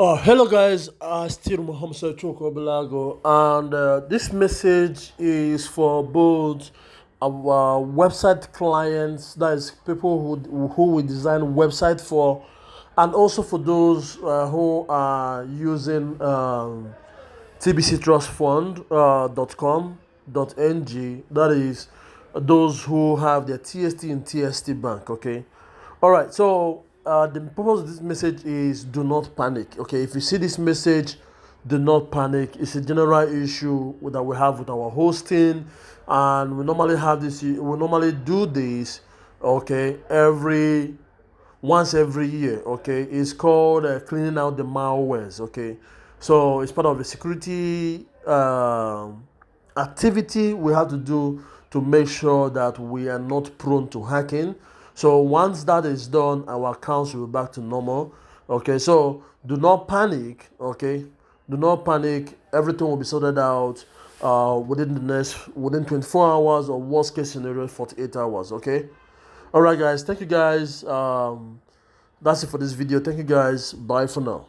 Hello guys, still Muhammad Choko Belago, and this message is for both our website clients, that is people who we design website for, and also for those who are using tbctrustfund.com.ng, that is those who have their TST in TST bank. Okay, all right. So the purpose of this message is do not panic. Okay, if you see this message, do not panic. It's a general issue that we have with our hosting, and we normally have this. We normally do this. Okay, once every year. Okay, it's called cleaning out the malwares. Okay, so it's part of the security activity we have to do to make sure that we are not prone to hacking. So once that is done, our accounts will be back to normal. Okay, so do not panic. Okay, do not panic. Everything will be sorted out within 24 hours, or worst case scenario 48 hours. Okay, all right guys, thank you guys. That's it for this video. Thank you guys. Bye for now.